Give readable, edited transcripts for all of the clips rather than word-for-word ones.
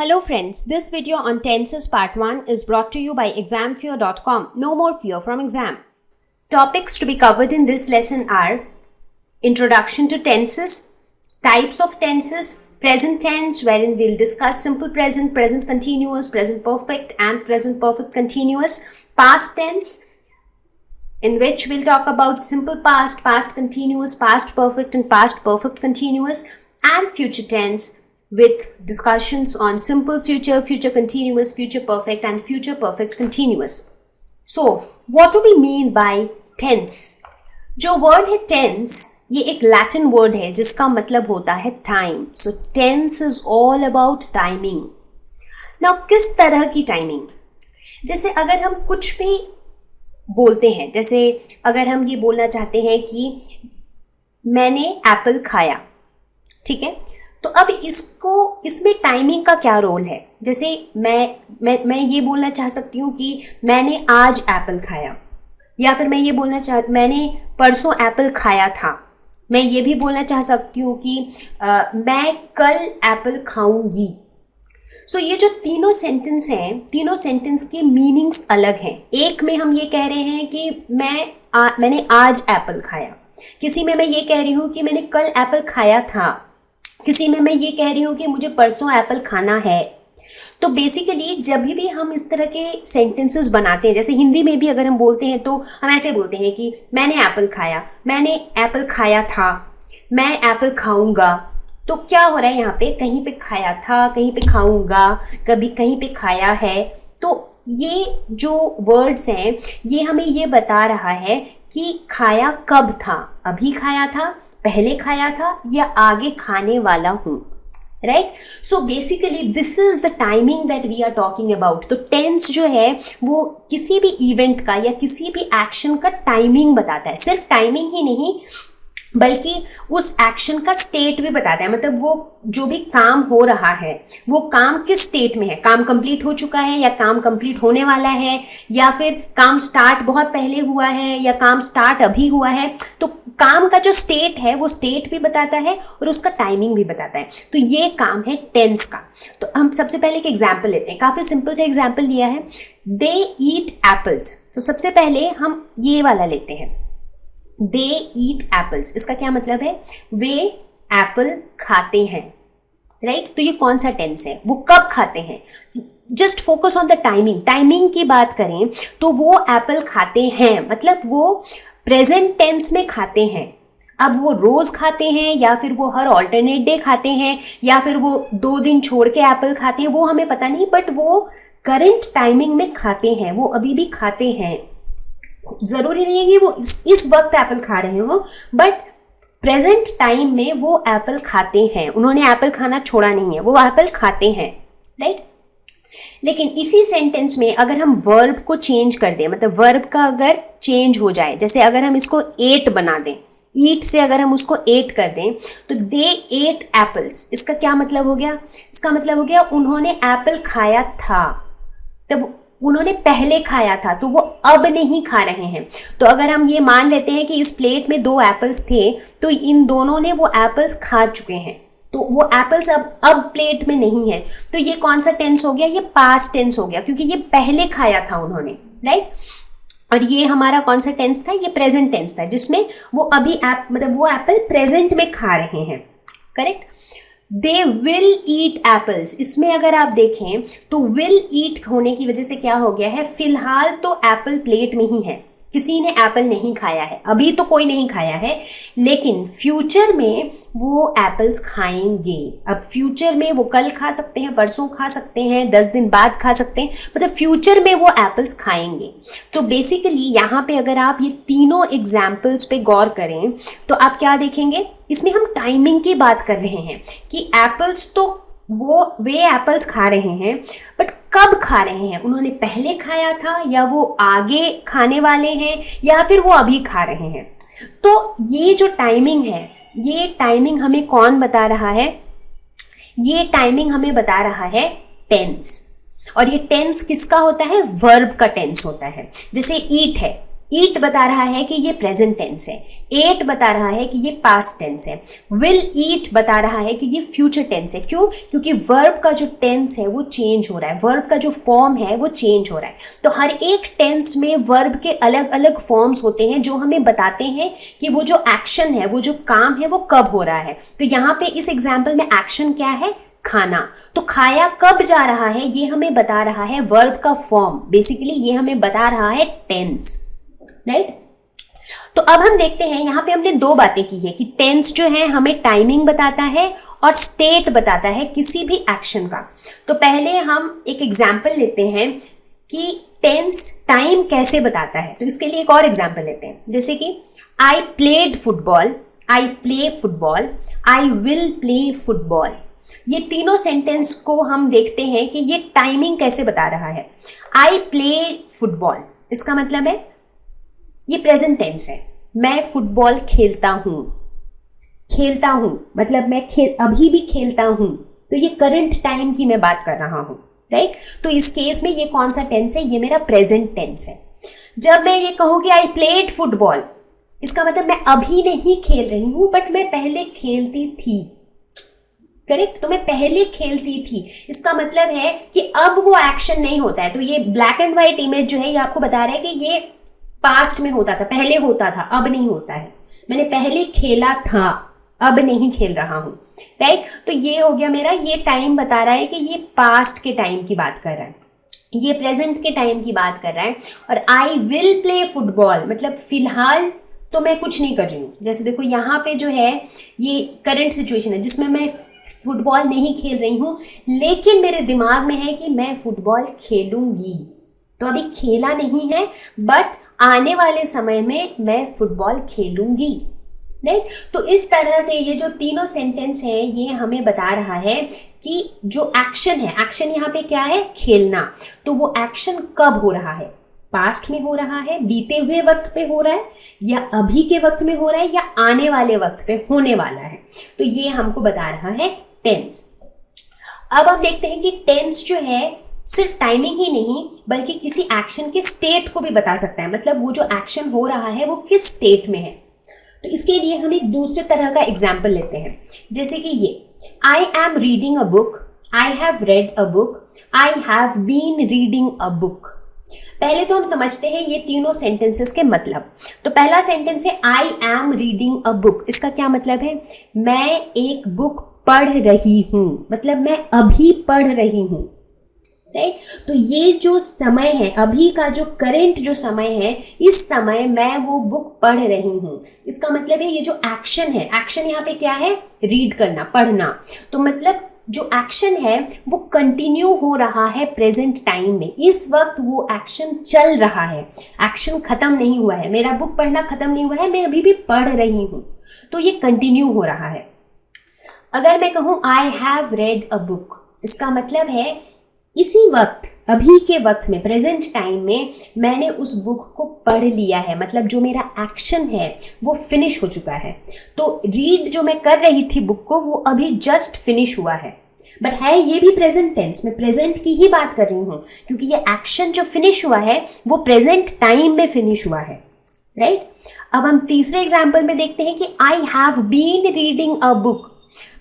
Hello friends, this video on tenses part 1 is brought to you by examfear.com. No more fear from exam. Topics to be covered in this lesson are introduction to tenses, types of tenses, present tense wherein we'll discuss simple present, present continuous, present perfect and present perfect continuous, past tense in which we'll talk about simple past, past continuous, past perfect and past perfect continuous, and future tense with discussions on simple future, future continuous, future perfect and future perfect continuous. So, what do we mean by tense? जो word है tense, ये एक Latin word है जिसका मतलब होता है time. So, tense is all about timing. Now, किस तरह की timing? जैसे अगर हम कुछ भी बोलते हैं, जैसे अगर हम ये बोलना चाहते हैं कि मैंने एप्पल खाया, ठीक है, तो अब इसमें टाइमिंग का क्या रोल है? जैसे मैं ये बोलना चाह सकती हूँ कि मैंने आज एप्पल खाया, या फिर मैं ये बोलना मैंने परसों एप्पल खाया था. मैं ये भी बोलना चाह सकती हूँ कि मैं कल एप्पल खाऊंगी. सो ये जो तीनों सेंटेंस हैं, तीनों सेंटेंस के मीनिंग्स अलग हैं. एक में हम ये कह रहे हैं कि मैंने आज एप्पल खाया, किसी में मैं ये कह रही हूँ कि मैंने कल एप्पल खाया था, किसी में मैं ये कह रही हूँ कि मुझे परसों एप्पल खाना है. तो बेसिकली जब भी हम इस तरह के सेंटेंसेस बनाते हैं, जैसे हिंदी में भी अगर हम बोलते हैं तो हम ऐसे बोलते हैं कि मैंने एप्पल खाया, मैंने एप्पल खाया था, मैं एप्पल खाऊंगा. तो क्या हो रहा है यहाँ पे? कहीं पे खाया था, कहीं पे खाऊंगा, कभी कहीं पे खाया है. तो ये जो वर्ड्स हैं ये हमें ये बता रहा है कि खाया कब था, अभी खाया था, पहले खाया था या आगे खाने वाला हूं. Right? So basically this is the timing that we are talking about. तो टेंस जो है वो किसी भी इवेंट का या किसी भी एक्शन का टाइमिंग बताता है. सिर्फ टाइमिंग ही नहीं बल्कि उस एक्शन का स्टेट भी बताता है. मतलब वो जो भी काम हो रहा है वो काम किस स्टेट में है, काम कंप्लीट हो चुका है या काम कंप्लीट होने वाला है, या फिर काम स्टार्ट बहुत पहले हुआ है या काम स्टार्ट अभी हुआ है. तो काम का जो स्टेट है वो स्टेट भी बताता है और उसका टाइमिंग भी बताता है. तो ये काम है टेंस का. तो हम सबसे पहले एक एग्जाम्पल लेते हैं. काफी सिंपल से एग्जाम्पल लिया है, दे ईट एप्पल्स. तो सबसे पहले हम ये वाला लेते हैं, दे ईट एप्पल्स. इसका क्या मतलब है? वे एप्पल खाते हैं. राइट? तो ये कौन सा टेंस है? वो कब खाते हैं? Just focus on the timing. Timing की बात करें तो वो एप्पल खाते हैं मतलब वो प्रेजेंट टेंस में खाते हैं. अब वो रोज खाते हैं या फिर वो हर ऑल्टरनेट डे खाते हैं या फिर वो 2 दिन छोड़ के एप्पल खाते हैं, वो हमें पता नहीं, बट वो करंट टाइमिंग में खाते हैं, वो अभी भी खाते हैं. जरूरी नहीं है कि वो इस वक्त एप्पल खा रहे हो, बट प्रेजेंट टाइम में वो एप्पल खाते हैं. उन्होंने एप्पल खाना छोड़ा नहीं है, वो एप्पल खाते हैं. राइट? लेकिन इसी सेंटेंस में अगर हम वर्ब को चेंज कर दें, मतलब वर्ब का अगर चेंज हो जाए, जैसे अगर हम इसको एट बना दें, ईट से अगर हम उसको एट कर दें, तो दे एट एप्पल्स. इसका क्या मतलब हो गया? इसका मतलब हो गया उन्होंने एप्पल खाया था. तब उन्होंने पहले खाया था तो वो अब नहीं खा रहे हैं. तो अगर हम ये मान लेते हैं कि इस प्लेट में 2 एप्पल्स थे तो इन दोनों ने वो एप्पल्स खा चुके हैं, तो वो एप्पल्स अब प्लेट में नहीं है. तो ये कौन सा टेंस हो गया? ये पास्ट टेंस हो गया क्योंकि ये पहले खाया था उन्होंने. राइट? और ये हमारा कौन सा टेंस था? ये प्रेजेंट टेंस था जिसमें वो अभी मतलब वो एप्पल प्रेजेंट में खा रहे हैं. Correct? They will eat apples. इसमें अगर आप देखें तो विल ईट होने की वजह से क्या हो गया है? फिलहाल तो एप्पल प्लेट में ही है, किसी ने एप्पल नहीं खाया है, अभी तो कोई नहीं खाया है, लेकिन फ्यूचर में वो एप्पल्स खाएंगे. अब फ्यूचर में वो कल खा सकते हैं, परसों खा सकते हैं, 10 दिन बाद खा सकते हैं, मतलब फ्यूचर में वो एप्पल्स खाएंगे. तो बेसिकली यहाँ पे अगर आप ये तीनों एग्जाम्पल्स पे गौर करें तो आप क्या देखेंगे? इसमें हम टाइमिंग की बात कर रहे हैं कि एप्पल्स तो वे एप्पल्स खा रहे हैं, बट कब खा रहे हैं? उन्होंने पहले खाया था या वो आगे खाने वाले हैं या फिर वो अभी खा रहे हैं? तो ये जो टाइमिंग है, ये टाइमिंग हमें कौन बता रहा है? ये टाइमिंग हमें बता रहा है टेंस. और ये टेंस किसका होता है? वर्ब का टेंस होता है. जैसे ईट है, ईट बता रहा है कि ये प्रेजेंट टेंस है, एट बता रहा है कि ये पास्ट टेंस है, विल ईट बता रहा है कि ये फ्यूचर टेंस है। क्यों? क्योंकि वर्ब का जो टेंस है वो चेंज हो रहा है, वर्ब का जो फॉर्म है वो चेंज हो रहा है। तो हर एक टेंस में वर्ब के अलग अलग फॉर्म्स होते हैं जो हमें बताते हैं कि वो जो एक्शन है, वो जो काम है, वो कब हो रहा है। तो यहाँ पे इस एग्जाम्पल में एक्शन क्या है? खाना। तो खाया कब जा रहा है ये हमें बता रहा है वर्ब का फॉर्म, बेसिकली ये हमें बता रहा है टेंस, राइट। तो अब हम देखते हैं, यहां पे हमने दो बातें की है कि टेंस जो है हमें टाइमिंग बताता है और स्टेट बताता है किसी भी एक्शन का। तो पहले हम एक एग्जाम्पल लेते हैं कि टेंस टाइम कैसे बताता है। तो इसके लिए एक और एग्जाम्पल लेते हैं, जैसे कि I played football, I play football, I will play football. ये तीनों सेंटेंस को हम देखते हैं कि ये टाइमिंग कैसे बता रहा है। आई प्ले फुटबॉल, इसका मतलब है ये प्रेजेंट टेंस है, मैं फुटबॉल खेलता हूं। खेलता हूं मतलब मैं अभी भी खेलता हूं, तो ये करंट टाइम की मैं बात कर रहा हूं, राइट। तो इस केस में ये कौन सा टेंस है? ये मेरा प्रेजेंट टेंस है। जब मैं ये कहूं कि आई प्लेड फुटबॉल, इसका मतलब मैं अभी नहीं खेल रही हूं, बट मैं पहले खेलती थी, करेक्ट। तो मैं पहले खेलती थी, इसका मतलब है कि अब वो एक्शन नहीं होता है। तो ये ब्लैक एंड व्हाइट इमेज जो है ये आपको बता रहा है कि ये पास्ट में होता था, पहले होता था, अब नहीं होता है। मैंने पहले खेला था, अब नहीं खेल रहा हूं, राइट। तो ये हो गया मेरा, ये टाइम बता रहा है कि ये पास्ट के टाइम की बात कर रहा है, ये प्रेजेंट के टाइम की बात कर रहा है। और आई विल प्ले फुटबॉल मतलब फिलहाल तो मैं कुछ नहीं कर रही हूँ। जैसे देखो यहाँ पे जो है ये करंट सिचुएशन है जिसमें मैं फुटबॉल नहीं खेल रही हूँ, लेकिन मेरे दिमाग में है कि मैं फुटबॉल खेलूंगी। तो अभी खेला नहीं है, बट आने वाले समय में मैं फुटबॉल खेलूंगी, राइट। तो इस तरह से ये जो तीनों सेंटेंस है ये हमें बता रहा है कि जो एक्शन है, एक्शन यहाँ पे क्या है? खेलना। तो वो एक्शन कब हो रहा है? पास्ट में हो रहा है, बीते हुए वक्त पे हो रहा है, या अभी के वक्त में हो रहा है, या आने वाले वक्त पे होने वाला है। तो ये हमको बता रहा है टेंस। अब हम देखते हैं कि टेंस जो है सिर्फ टाइमिंग ही नहीं बल्कि किसी एक्शन के स्टेट को भी बता सकता है, मतलब वो जो एक्शन हो रहा है वो किस स्टेट में है। तो इसके लिए हम एक दूसरे तरह का एग्जाम्पल लेते हैं, जैसे कि ये I am reading a book, I have read a book, I have been reading a book. पहले तो हम समझते हैं ये तीनों सेंटेंसेस के मतलब। तो पहला सेंटेंस है आई एम रीडिंग अ बुक, इसका क्या मतलब है? मैं एक बुक पढ़ रही हूं, मतलब मैं अभी पढ़ रही हूं, राइट। तो ये जो समय है, अभी का जो करंट जो समय है, इस समय मैं वो बुक पढ़ रही हूं। इसका मतलब है ये जो एक्शन है, एक्शन यहाँ पे क्या है? रीड करना, पढ़ना। तो मतलब जो एक्शन है वो कंटिन्यू हो रहा है प्रेजेंट टाइम में, इस वक्त वो एक्शन चल रहा है, एक्शन खत्म नहीं हुआ है, मेरा बुक पढ़ना खत्म नहीं हुआ है, मैं अभी भी पढ़ रही हूं, तो ये कंटिन्यू हो रहा है। अगर मैं कहूं आई हैव रेड अ बुक, इसका मतलब है इसी वक्त, अभी के वक्त में, प्रेजेंट टाइम में मैंने उस बुक को पढ़ लिया है, मतलब जो मेरा एक्शन है वो फिनिश हो चुका है। तो रीड जो मैं कर रही थी बुक को वो अभी जस्ट फिनिश हुआ है, बट है ये भी प्रेजेंट टेंस, मैं प्रेजेंट की ही बात कर रही हूँ क्योंकि ये एक्शन जो फिनिश हुआ है वो प्रेजेंट टाइम में फिनिश हुआ है, राइट। अब हम तीसरे एग्जाम्पल में देखते हैं कि I have been reading a book,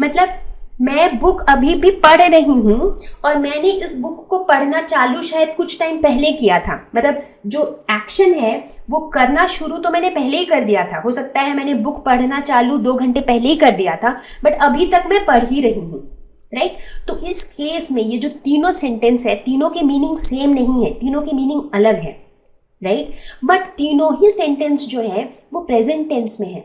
मतलब मैं बुक अभी भी पढ़ रही हूँ और मैंने इस बुक को पढ़ना चालू शायद कुछ टाइम पहले किया था, मतलब जो एक्शन है वो करना शुरू तो मैंने पहले ही कर दिया था, हो सकता है मैंने बुक पढ़ना चालू 2 घंटे पहले ही कर दिया था, बट अभी तक मैं पढ़ ही रही हूँ, राइट। तो इस केस में ये जो तीनों सेंटेंस है, तीनों के मीनिंग सेम नहीं है, तीनों के मीनिंग अलग है, राइट। बट तीनों ही सेंटेंस जो है वो प्रेजेंट टेंस में है,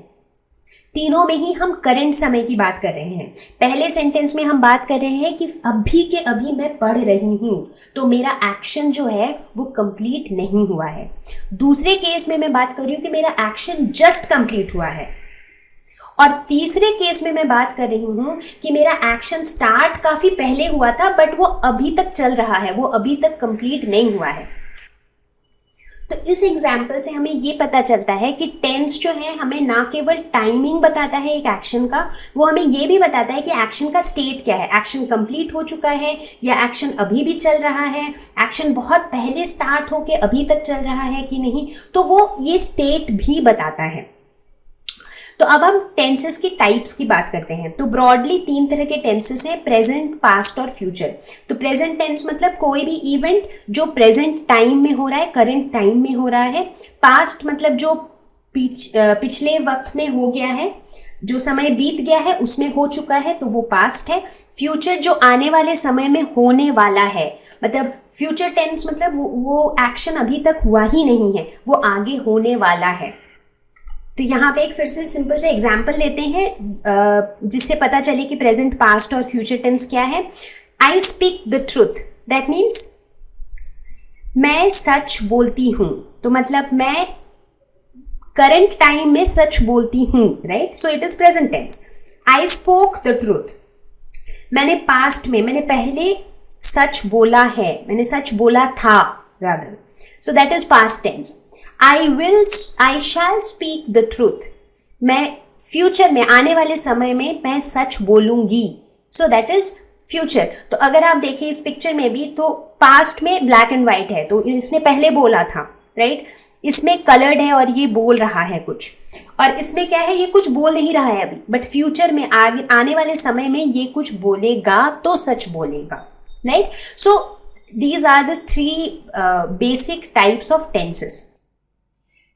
तीनों में ही हम करंट समय की बात कर रहे हैं। पहले सेंटेंस में हम बात कर रहे हैं कि अभी के अभी मैं पढ़ रही हूं, तो मेरा एक्शन जो है वो कंप्लीट नहीं हुआ है। दूसरे केस में मैं बात कर रही हूं कि मेरा एक्शन जस्ट कंप्लीट हुआ है, और तीसरे केस में मैं बात कर रही हूं कि मेरा एक्शन स्टार्ट काफी पहले हुआ था बट वो अभी तक चल रहा है, वो अभी तक कंप्लीट नहीं हुआ है। तो इस एग्जाम्पल से हमें ये पता चलता है कि टेंस जो है हमें ना केवल टाइमिंग बताता है एक एक्शन का, वो हमें ये भी बताता है कि एक्शन का स्टेट क्या है, एक्शन कंप्लीट हो चुका है या एक्शन अभी भी चल रहा है, एक्शन बहुत पहले स्टार्ट होके अभी तक चल रहा है कि नहीं, तो वो ये स्टेट भी बताता है। तो अब हम टेंसेस की टाइप्स की बात करते हैं। तो ब्रॉडली 3 तरह के टेंसेस हैं, प्रेजेंट, पास्ट और फ्यूचर। तो प्रेजेंट टेंस मतलब कोई भी इवेंट जो प्रेजेंट टाइम में हो रहा है, करंट टाइम में हो रहा है। पास्ट मतलब जो पिछले वक्त में हो गया है, जो समय बीत गया है उसमें हो चुका है, तो वो पास्ट है। फ्यूचर जो आने वाले समय में होने वाला है, मतलब फ्यूचर टेंस मतलब वो एक्शन अभी तक हुआ ही नहीं है, वो आगे होने वाला है। तो यहाँ पे एक फिर से सिंपल से एग्जाम्पल लेते हैं जिससे पता चले कि प्रेजेंट, पास्ट और फ्यूचर टेंस क्या है। I speak the truth, that means मैं सच बोलती हूँ, तो मतलब मैं करंट टाइम में सच बोलती हूँ, right. So it is present tense. I spoke the truth, मैंने पास्ट में, मैंने पहले सच बोला है, मैंने सच बोला था rather, so that is past tense. I shall speak the truth, मैं फ्यूचर में, आने वाले समय में मैं सच बोलूंगी, सो दैट इज फ्यूचर। तो अगर आप देखें इस पिक्चर में भी, तो पास्ट में ब्लैक एंड व्हाइट है, तो इसने पहले बोला था, राइट। इसमें कलर्ड है और ये बोल रहा है कुछ, और इसमें क्या है, ये कुछ बोल नहीं रहा है अभी, बट फ्यूचर में आगे आने वाले समय में ये कुछ बोलेगा तो सच बोलेगा, right. So these are the 3 basic types of tenses.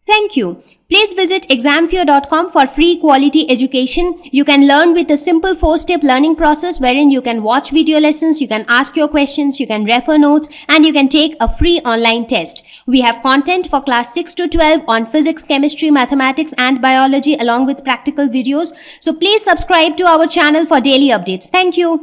Thank you. Please visit examfear.com for free quality education. You can learn with a simple 4-step learning process wherein you can watch video lessons, you can ask your questions, you can refer notes, and you can take a free online test. We have content for class 6 to 12 on physics, chemistry, mathematics, and biology along with practical videos. So please subscribe to our channel for daily updates. Thank you.